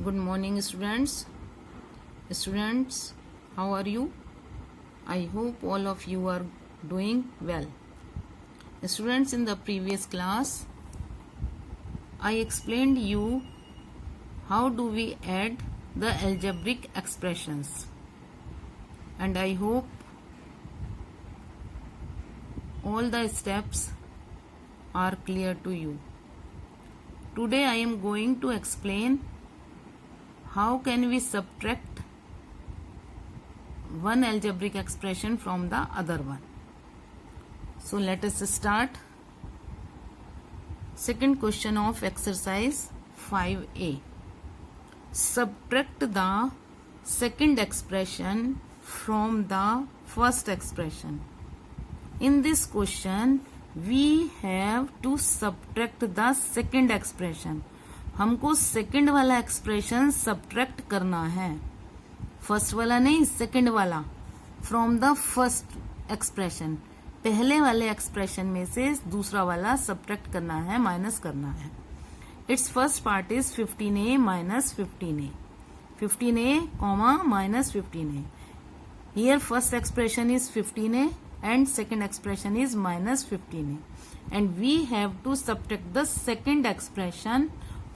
Good morning, students. Students, how are you? I hope all of you are doing well. Students, in the previous class, I explained you how do we add the algebraic expressions, and I hope all the steps are clear to you. Today I am going to explain how can we subtract one algebraic expression from the other one. So let us start. Second question of exercise 5a. Subtract the second expression from the first expression. In this question we have to subtract the second expression. हमको second वाला expression subtract करना है, first वाला नहीं, second वाला, from the first expression. पहले वाले expression में से दूसरा वाला सब्ट्रैक्ट करना है, माइनस करना है. It's first part is 15a minus 15a, 15a comma minus 15a. Here first expression is 15a and second expression is minus 15a, and we have to subtract the second expression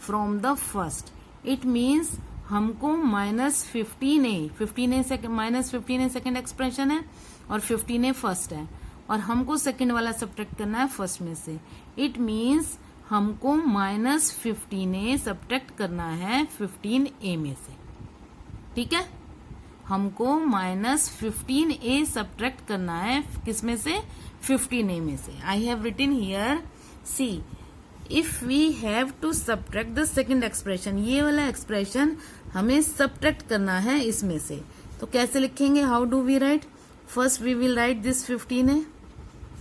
from the first. It means हमको minus 15a से minus 15a second expression है और 15a first है, और हमको second वाला subtract करना है फर्स्ट में से. इट मीन्स हमको minus 15a सब्ट्रैक्ट करना है 15a में से. ठीक है, हमको minus 15a सब्ट्रैक्ट करना है किसमें से, 15a में से. I have written here, see, if we have to subtract the second expression, ये वाला एक्सप्रेशन हमें सब्ट्रैक्ट करना है इसमें से. तो कैसे लिखेंगे, how do we write? First we will write this 15a,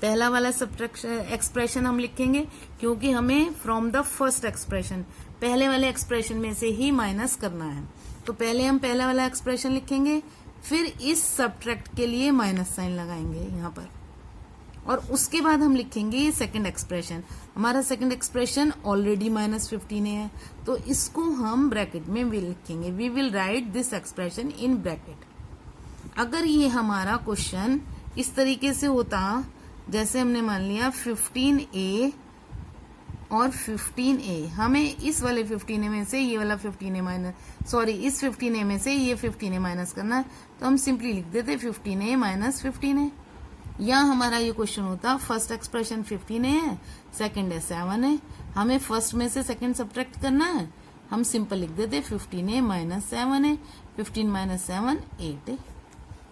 पहला वाला सब्ट्रैक्शन एक्सप्रेशन हम लिखेंगे क्योंकि हमें फ्रॉम द फर्स्ट एक्सप्रेशन, पहले वाले एक्सप्रेशन में से ही माइनस करना है. तो पहले हम पहला वाला एक्सप्रेशन लिखेंगे, फिर इस सब्ट्रैक्ट के लिए माइनस साइन लगाएंगे यहाँ पर, और उसके बाद हम लिखेंगे ये सेकंड एक्सप्रेशन. हमारा second expression already minus 15a है, तो इसको हम ब्रैकेट में भी लिखेंगे. We will write this expression in bracket. अगर ये हमारा क्वेश्चन इस तरीके से होता, जैसे हमने मान लिया 15a और 15a, हमें इस वाले 15a में से ये वाला 15a माइनस, सॉरी, इस 15a में से ये 15a माइनस करना है, तो हम सिंपली लिख देते 15a माइनस 15a. या हमारा ये क्वेश्चन होता, फर्स्ट एक्सप्रेशन 15a है, सेकंड है 7 है, हमें फर्स्ट में से सेकंड सब्ट्रैक्ट करना है, हम सिंपल लिख देते 15a माइनस 7 है, 15 माइनस 7 8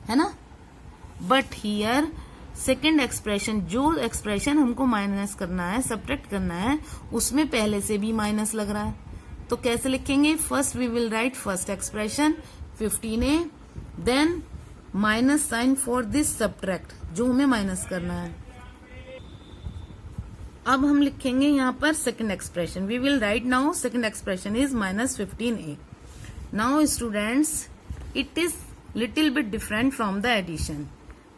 है ना. बट हियर सेकेंड एक्सप्रेशन, जो एक्सप्रेशन हमको माइनस करना है, सब्ट्रैक्ट करना है, उसमें पहले से भी माइनस लग रहा है. तो कैसे लिखेंगे, first we will write first expression 15a, then minus sign for this subtract, जो हमें माइनस करना है. अब हम लिखेंगे यहाँ पर second expression. We will write now second expression is minus 15a. Now students, it is little bit different from the addition.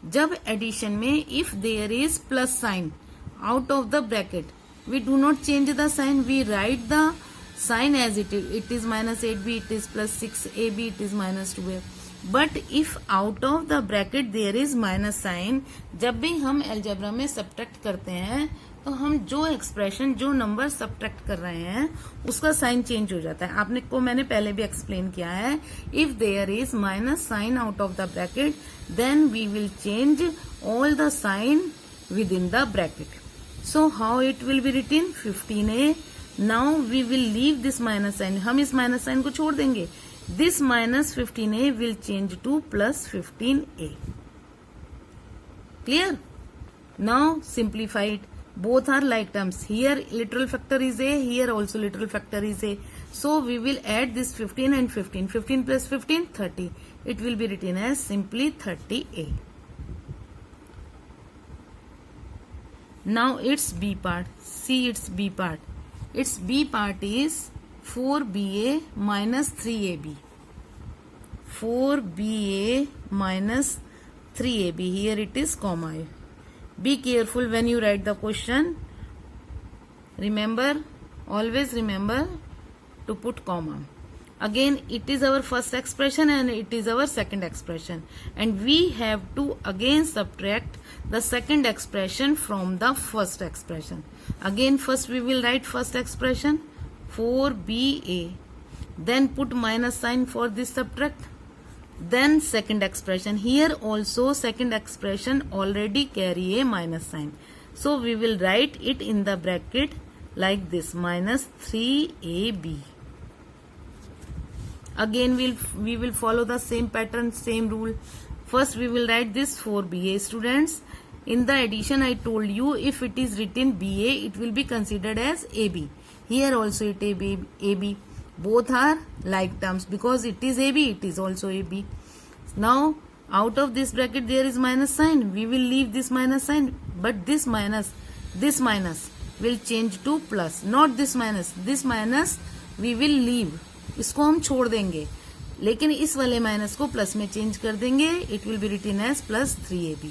जब एडिशन में if there is plus sign out of the bracket, we do not change the sign, we write the sign as it is. It is minus 8b, it is plus 6ab, it is minus 2a. But if out of the bracket there is minus sign, जब भी हम algebra में subtract करते हैं तो हम जो expression, जो नंबर सब्ट्रैक्ट कर रहे हैं, उसका साइन चेंज हो जाता है. आपने को मैंने पहले भी एक्सप्लेन किया है, if there is minus sign out of the bracket, then we will change all the sign with in the bracket. So how it will be written, 15a. Now we will leave this minus sign, हम इस minus sign को छोड़ देंगे. This minus 15a will change to plus 15a. Clear? Now simplified. Both are like terms. Here literal factor is a, here also literal factor is a. So we will add this 15 and 15. 15 plus 15, 30. It will be written as simply 30a. Now its B part. See its B part. Its B part is 4ba minus 3ab. 4ba minus 3ab. Here it is comma. Be careful when you write the question. Remember, always remember to put comma. Again, it is our first expression and it is our second expression, and we have to again subtract the second expression from the first expression. Again, first we will write first expression 4ba, then put minus sign for this subtract. Then second expression, here also second expression already carry a minus sign, so we will write it in the bracket like this, minus 3ab. Again we will follow the same pattern, same rule. First we will write this 4ba. Students, in the addition I told you, if it is written ba, it will be considered as ab. Here also it is ab. Both are like terms, because it is ab, it is also ab. Now out of this bracket there is minus sign, we will leave this minus sign, but this minus will change to plus, not this minus we will leave, इसको हम छोड़ देंगे, लेकिन इस वाले minus को plus में change कर देंगे. It will be written as plus 3ab.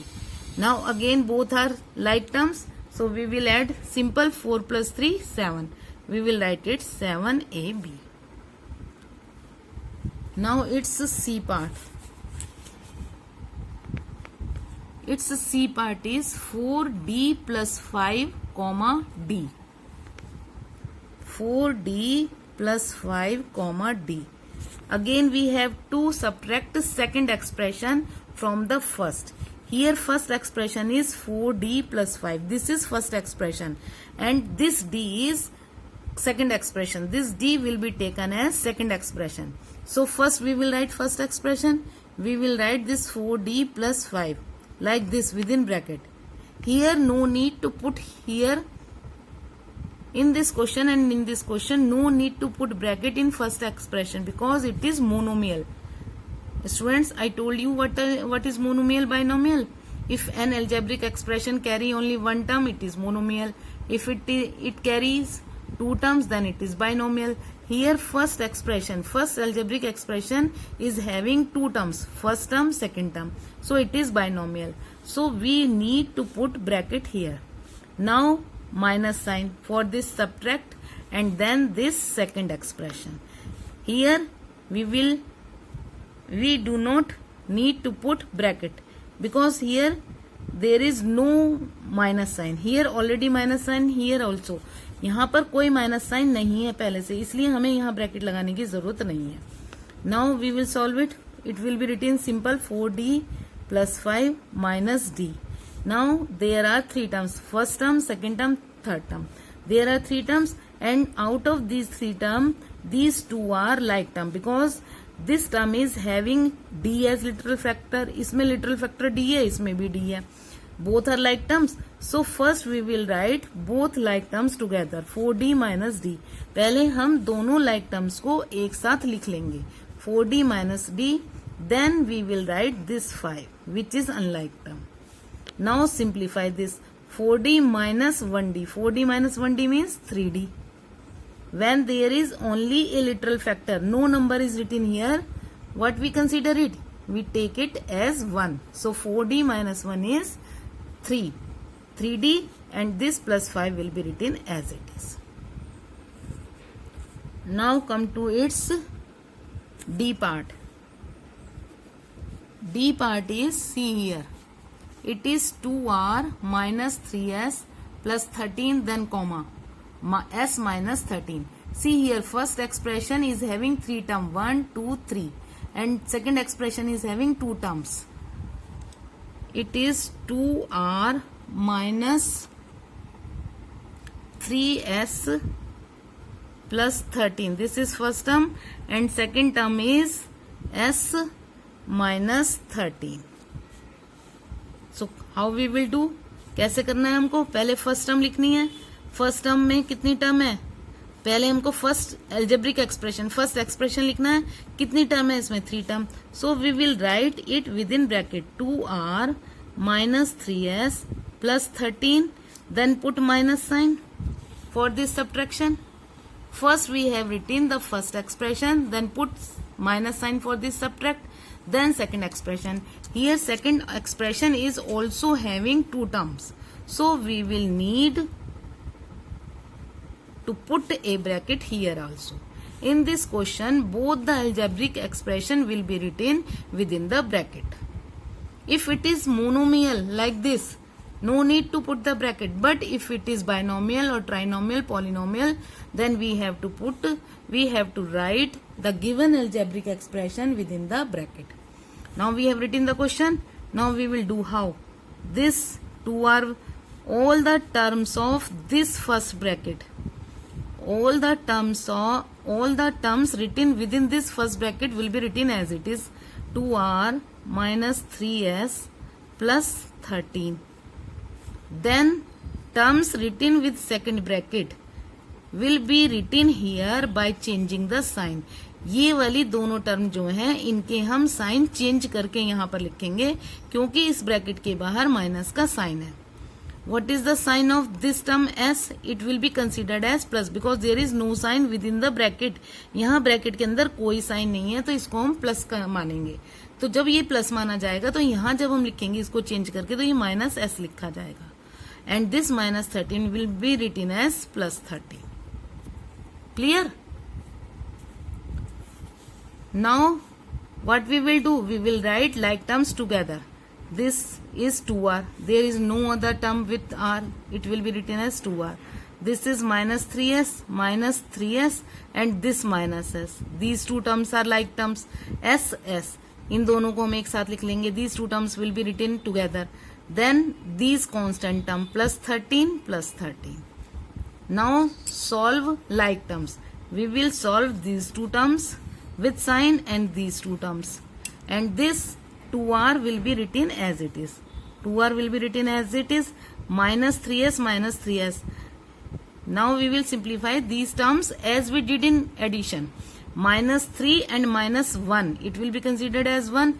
Now again both are like terms, so we will add simple 4 plus 3 7. We will write it 7ab. Now its C part. Its C part is 4d plus 5 comma d. 4d plus 5 comma d. Again we have to subtract the second expression from the first. Here first expression is 4d plus 5. This is first expression and this d is second expression. This d will be taken as second expression. So first we will write first expression. We will write this 4d plus 5 like this within bracket. Here no need to put here in this question, and in this question no need to put bracket in first expression because it is monomial. Students, I told you what is monomial, binomial. If an algebraic expression carry only one term, it is monomial. If it carries two terms, then it is binomial. Here first algebraic expression is having two terms, first term, second term, so it is binomial. So we need to put bracket here. Now minus sign for this subtract and then this second expression. Here we do not need to put bracket because here there is no minus sign. Here already minus sign, here also. यहाँ पर कोई minus sign नहीं है पहले से, इसलिए हमें यहाँ ब्रैकेट लगाने की जरूरत नहीं है. Now we will solve it. It will be written simple 4d plus 5 minus d. Now there are three terms, first term, second term, third term. There are three terms and out of these three terms, these two are like term because this term is having d as literal factor. इसमें literal factor d है, इसमें भी d है. Both are like terms. So first we will write both like terms together, 4d minus d. पहले हम दोनों like terms को एक साथ लिख लेंगे, 4d minus d. Then we will write this 5 which is unlike term. Now simplify this. 4d minus 1d. 4d minus 1d means 3d. When there is only a literal factor, no number is written here, what we consider it? We take it as 1. So 4d minus 1 is 3. 3d and this plus 5 will be written as it is. Now come to its d part. D part is, see here, it is 2r minus 3s plus 13 then comma s minus 13. See here first expression is having three terms, 1, 2, 3, and second expression is having two terms. It is 2r minus 3s plus 13. This is first term and second term is s minus 13. So how we will do? कैसे करना है हमको? पहले first term लिखनी है. First term में कितनी term है? पहले हमको first algebraic expression, first expression लिखना है. कितनी टर्म है इसमें? 3 term. So we will write it with in bracket 2r minus 3s plus 13. Then put minus sign for this subtraction. First we have written the first expression, then put minus sign for this subtract, then second expression. Here second expression is also having two terms, so we will need to put a bracket here also. In this question, both the algebraic expression will be written within the bracket. If it is monomial like this, no need to put the bracket. But if it is binomial or trinomial, polynomial, then we have to write the given algebraic expression within the bracket. Now we have written the question. Now we will do how. This two are all the terms of this first bracket. All the terms written within this first bracket will be written as it is 2r minus 3s plus 13. Then terms written with second bracket will be written here by changing the sign. ये वाली दोनों term जो हैं इनके हम sign change करके यहाँ पर लिखेंगे क्योंकि इस ब्रैकेट के बाहर माइनस का साइन है. What is the sign of this term s? It will be considered as plus because there is no sign within the bracket. यहाँ ब्रैकेट के अंदर कोई साइन नहीं है तो इसको हम प्लस का मानेंगे. तो जब ये प्लस माना जाएगा तो यहाँ जब हम लिखेंगे इसको चेंज करके तो ये माइनस एस लिखा जाएगा. And this minus 13 will be written as plus 13. Clear? Now what we will do? We will write like terms together. This is 2r. There is no other term with r. It will be written as 2r. This is minus 3s and this minus s. These two terms are like terms. s. इन दोनों को हम एक साथ लिख लेंगे. These two terms will be written together. Then these constant term plus 13. Now solve like terms. We will solve these two terms with sign and these two terms. And this 2r will be written as it is. 2r will be written as it is minus 3s. Now we will simplify these terms as we did in addition. Minus 3 and minus 1. It will be considered as 1.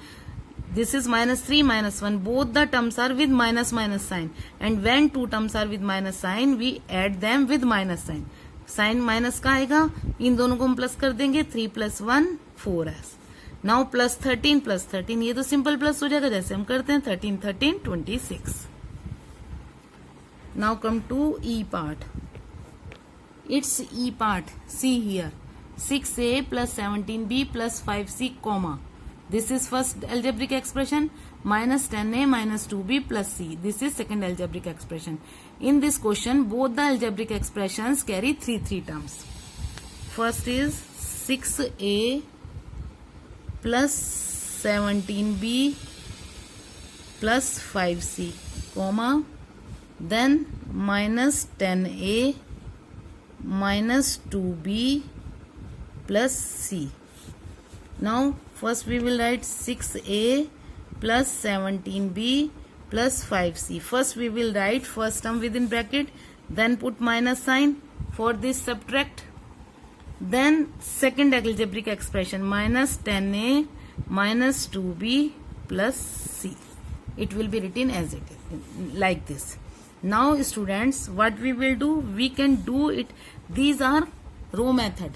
This is minus 3 minus 1. Both the terms are with minus sign. And when two terms are with minus sign, we add them with minus sign. Sign minus का आएगा, इन दोनों को हम plus कर देंगे. 3 + 1 4s. Now plus 13, ये तो simple plus हो जाएगा जैसे हम करते हैं. 13 26. Now come to e part. It's e part. See here 6a plus 17b plus 5c comma. This is first algebraic expression minus 10a minus 2b plus c. This is second algebraic expression. In this question, both the algebraic expressions carry three terms. First is 6a plus 17b plus 5c, comma, then minus 10a minus 2b plus c. Now first we will write 6a plus 17b plus 5c. First we will write first term within bracket, then put minus sign for this subtract. Then second algebraic expression minus 10a minus 2b plus c. It will be written as it is like this. Now students, what we will do? We can do it. These are row method.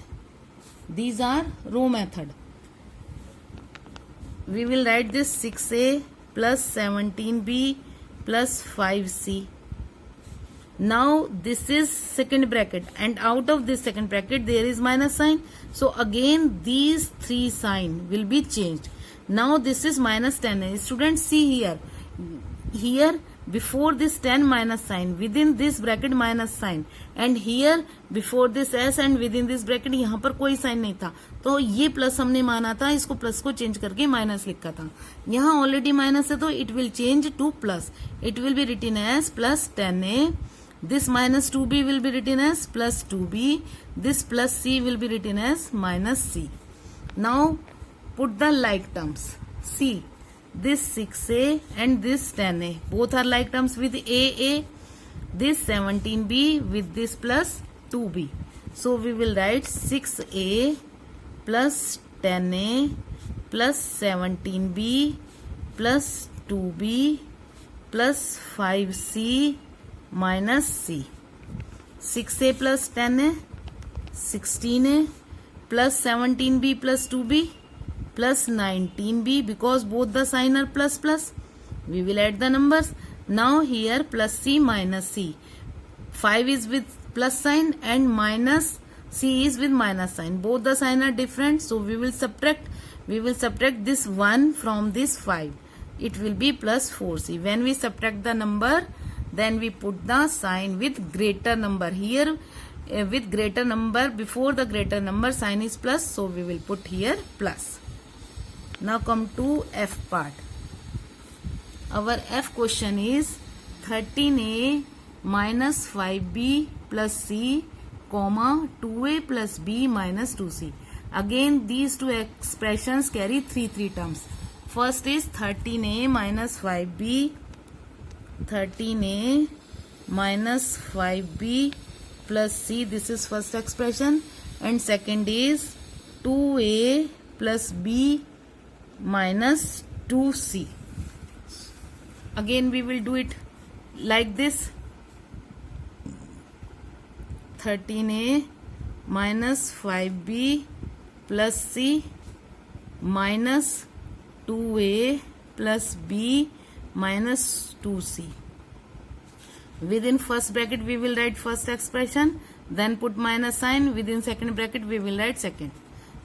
We will write this 6a plus 17b plus 5c. Now this is second bracket and out of this second bracket there is minus sign. So again these three sign will be changed. Now this is minus 10. Students, see here before this 10 minus sign, within this bracket minus sign, and here before this s and within this bracket यहाँ पर कोई sign नहीं था तो ये plus हमने माना था, इसको प्लस को चेंज करके माइनस लिखा था. यहाँ ऑलरेडी माइनस है तो it will change to plus. It will be written as plus 10a. This minus 2b will be written as plus 2b. This plus c will be written as minus c. Now put the like terms. See, this 6a and this 10a. Both are like terms with a. This 17b with this plus 2b. So we will write 6a plus 10a plus 17b plus 2b plus 5c minus c. 6a plus 10a, 16a plus 17b plus 2b plus 19b, because both the sign are plus plus. We will add the numbers. Now here plus c minus c. 5 is with plus sign and minus C is with minus sign. Both the sign are different, so we will subtract this 1 from this 5. It will be plus 4C. When we subtract the number, then we put the sign with greater number. Here with greater number, before the greater number sign is plus, so we will put here plus. Now come to F part. Our F question is 13A minus 5B plus C, comma 2A plus B minus 2C. Again these two expressions carry three terms. First is 13A minus 5B, 13A minus 5B plus C, this is first expression, and second is 2A plus B minus 2C. Again we will do it like this. 13A minus 5B plus C minus 2A plus B minus 2C. Within first bracket we will write first expression, then put minus sign. Within second bracket we will write second.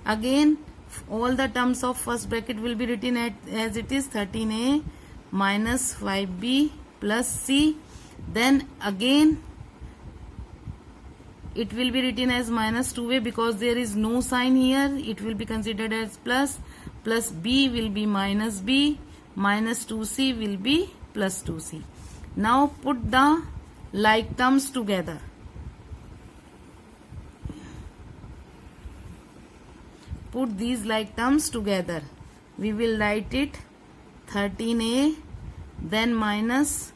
Again all the terms of first bracket will be written as it is, 13A minus 5B plus C. Then again it will be written as minus 2A because there is no sign here. It will be considered as plus. Plus B will be minus B. Minus 2C will be plus 2C. Now put the like terms together. Put these like terms together. We will write it 13A, then minus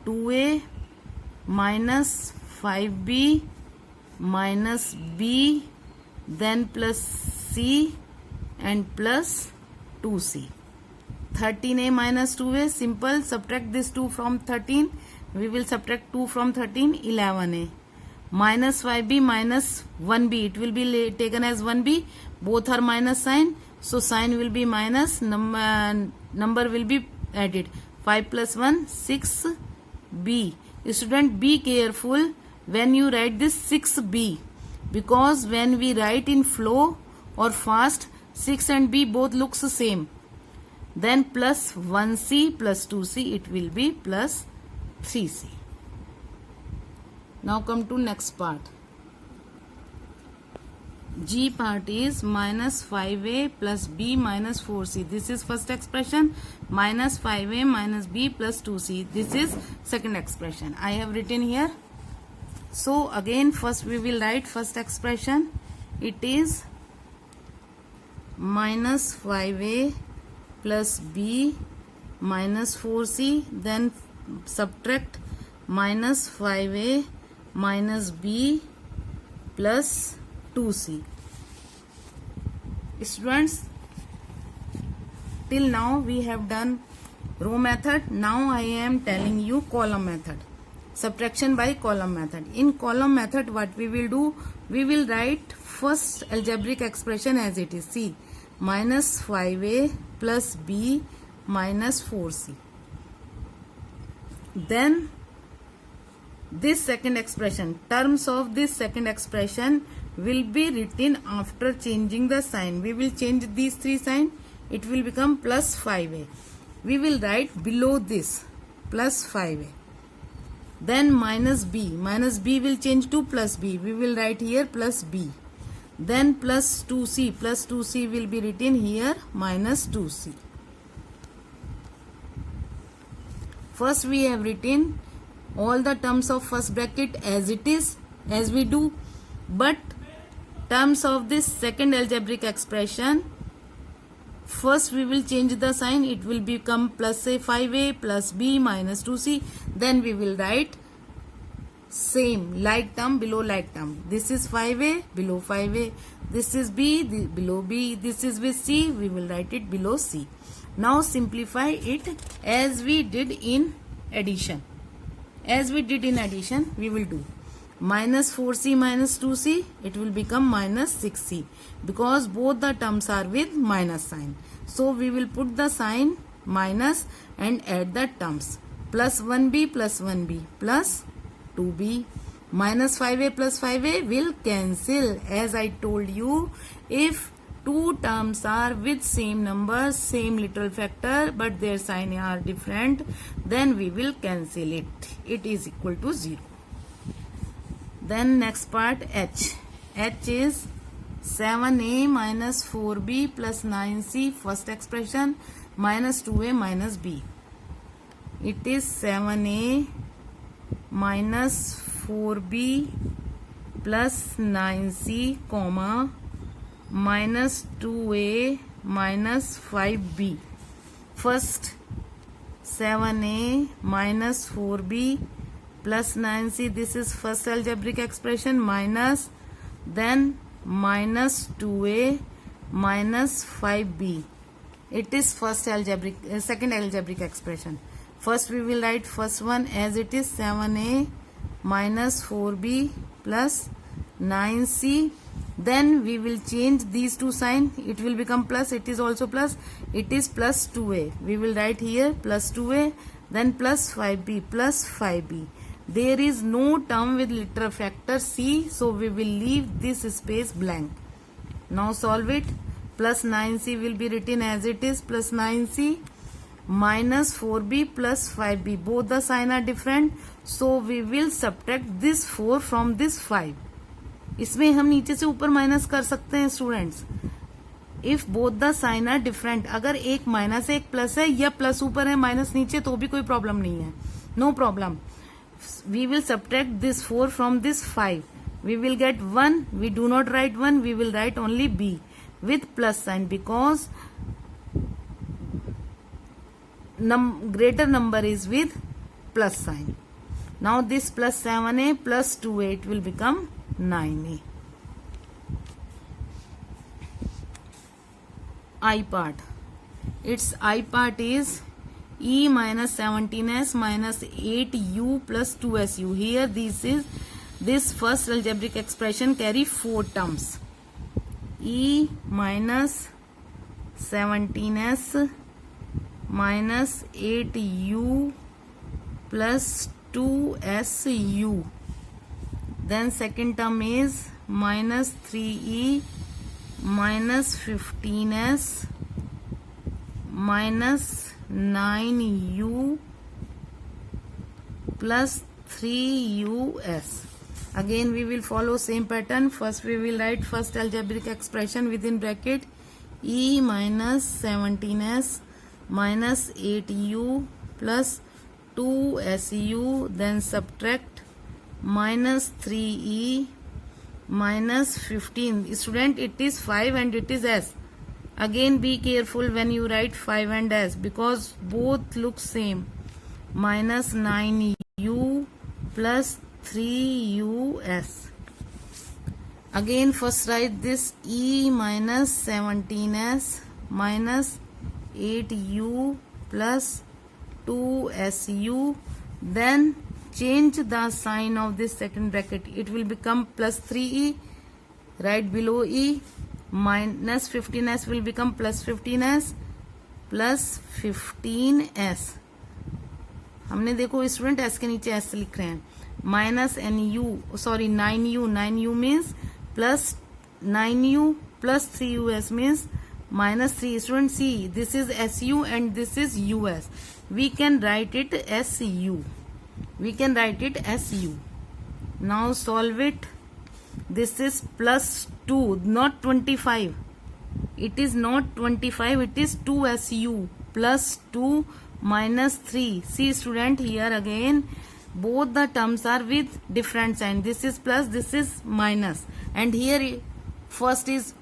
2A minus 5B minus B, then plus C and plus 2C. 13A minus 2A, simple, subtract this 2 from 13. We will subtract 2 from 13, 11A. Minus 5B minus 1B, it will be taken as 1B. Both are minus sign, so sign will be minus, number will be added. 5 plus 1, 6B. Student, be careful when you write this 6B, because when we write in flow or fast, 6 and B both looks the same. Then plus 1C plus 2C, it will be plus 3C. Now come to next part. G part is minus 5A plus B minus 4C. This is first expression. Minus 5A minus B plus 2C. This is second expression. I have written here. So again first we will write first expression. It is minus 5A plus B minus 4C. Then subtract minus 5A minus B plus 2C. Students, till now we have done row method. Now I am telling you column method. Subtraction by column method. In column method what we will do, we will write first algebraic expression as it is. See, minus 5A plus B minus 4C. Then this second expression, terms of this second expression will be written after changing the sign. We will change these three signs. It will become plus 5A. We will write below this plus 5A. Then minus B. Minus B will change to plus B. We will write here plus B. Then plus 2C. Plus 2C will be written here minus 2C. First we have written all the terms of first bracket as it is, as we do. But terms of this second algebraic expression, first we will change the sign. It will become plus 5A plus B minus 2C. Then we will write same like term below like term. This is 5A below 5A. This is B below B. This is with C. We will write it below C. Now simplify it as we did in addition. As we did in addition, we will do minus 4C minus 2C. It will become minus 6C because both the terms are with minus sign. So we will put the sign minus and add the terms. Plus 1B plus 1B plus 2B minus 5a plus 5a will cancel. As I told you, if two terms are with same numbers, same literal factor, but their sign are different, then we will cancel it. It is equal to 0. Then next part, h. h is 7a minus 4b plus 9c, first expression, minus 2a minus b. It is 7a minus 4b plus 9c, comma, minus 2a minus 5b. First 7a minus 4b plus 9c, this is first algebraic expression, minus, then minus 2a minus 5b. It is second algebraic expression. First we will write first one as it is, 7a minus 4b plus 9c. Then we will change these two sign. It will become plus. It is also plus. It is plus 2a. We will write here plus 2a, then plus 5b plus 5b. There is no term with literal factor c, so we will leave this space blank. Now solve it. Plus 9c will be written as it is, plus 9c minus 4b plus 5b. Both the sign are different, so we will subtract this 4 from this 5. इसमें हम नीचे से ऊपर minus कर सकते हैं students, if both the sign are different. अगर एक माइनस है एक प्लस है, या प्लस ऊपर है माइनस नीचे, तो भी कोई प्रॉब्लम नहीं है, no problem. We will subtract this 4 from this 5. We will get 1. We do not write 1, we will write only b with plus sign, because greater number is with plus sign. Now this plus 7a plus 2a, it will become 9a. I part. Its I part is e minus 17s minus 8u plus 2su. Here this first algebraic expression carry 4 terms. E minus 17s minus 8u plus 2su. Then second term is minus 3e minus 15s minus 9u plus 3us. Again we will follow same pattern. First we will write first algebraic expression within bracket, e minus 17s minus 8u plus 2su, then subtract minus 3e minus 15. Student, it is 5 and it is s. Again be careful when you write 5 and s, because both look same. Minus 9u plus 3us. Again first write this e minus 17s minus 8u plus 2su. Then change the sign of this second bracket. It will become plus 3e. Right below e. Minus 15s will become plus 15s plus 15s. हमने देखो student s के नीचे s लिख रहे हैं. Minus 9u means plus 9u plus 3us means minus 3. Student, see, this is su and this is us. We can write it su. Now solve it. This is plus 2, not 25. It is not 25, it is 2su plus 2 minus 3. See student, here again both the terms are with different sign. This is plus, this is minus, and here first is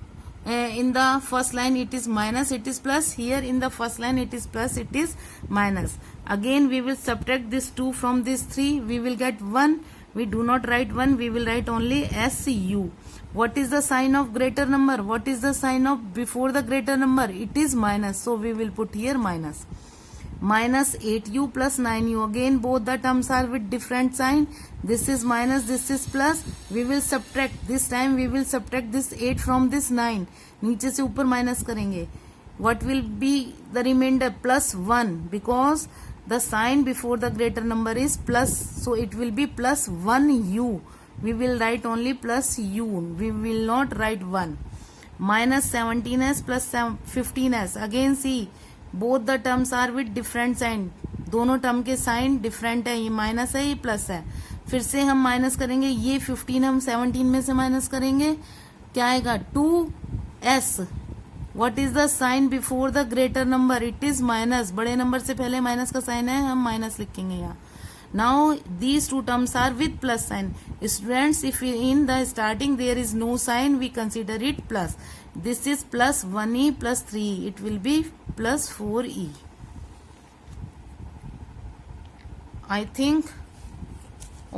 in the first line it is minus, it is plus. Here in the first line it is plus, it is minus. Again we will subtract this 2 from this 3. We will get 1. We do not write 1, we will write only su. What is the sign of greater number? What is the sign of before the greater number? It is minus, so we will put here minus. Minus 8u plus 9u. Again both the terms are with different sign. This is minus, this is plus. We will subtract. This time we will subtract this 8 from this 9. नीचे से ऊपर minus करेंगे. What will be the remainder? Plus 1, because the sign before the greater number is plus, so it will be plus 1u. we will write only plus u. We will not write 1. Minus 17s plus 15s. Again see, both the terms are with different sign. दोनों term के sign different है, ये minus है ये plus है. फिर से हम माइनस करेंगे, ये 15 हम 17 में से माइनस करेंगे, क्या आएगा 2s. What is the sign before the greater number? It is minus. बड़े नंबर से पहले माइनस का साइन है, हम माइनस लिखेंगे यहाँ. Now these two terms are with plus sign. Students, if in the starting there is no sign, we consider it plus. This is plus 1e plus 3. It will be plus 4e. I think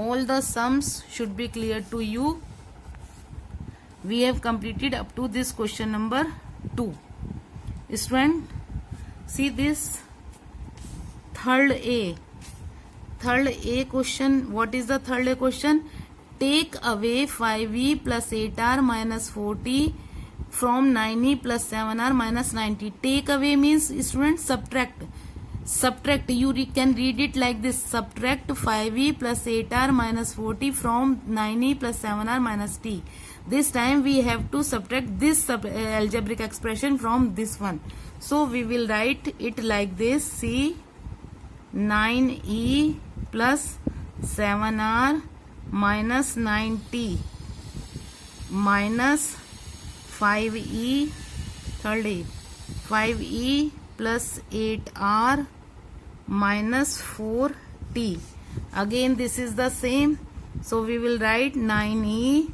all the sums should be clear to you. We have completed up to this question number 2. Student, see this third A question. What is the third A question? Take away 5e plus 8r minus 4t from 9e plus 7r minus 90. Take away means, student, subtract. You can read it like this: subtract 5e plus 8r minus 4t from 9e plus 7r minus t. This time we have to subtract this algebraic expression from this one. So we will write it like this: see, 9e plus 7r minus 9t minus 5e, third A, 5e plus 8r minus 4t. Again this is the same, so we will write 9e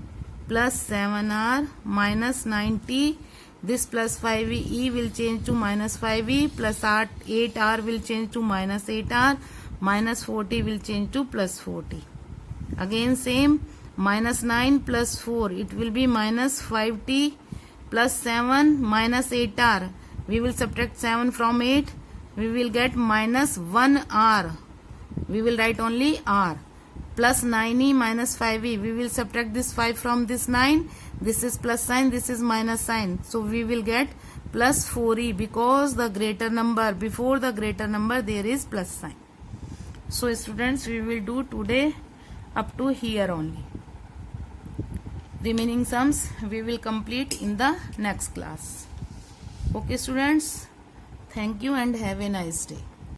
plus 7r minus 9t. This plus 5e will change to minus 5e, plus 8r will change to minus 8r, minus 4t will change to plus 4t. Again same, minus 9 plus 4, it will be minus 5t, plus 7 minus 8r. We will subtract 7 from 8. We will get minus 1r. We will write only r. Plus 9e minus 5e. We will subtract this 5 from this 9. This is plus sign. This is minus sign. So we will get plus 4e, because the greater number, before the greater number there is plus sign. So students, we will do today up to here only. Remaining sums we will complete in the next class. Okay students, thank you and have a nice day.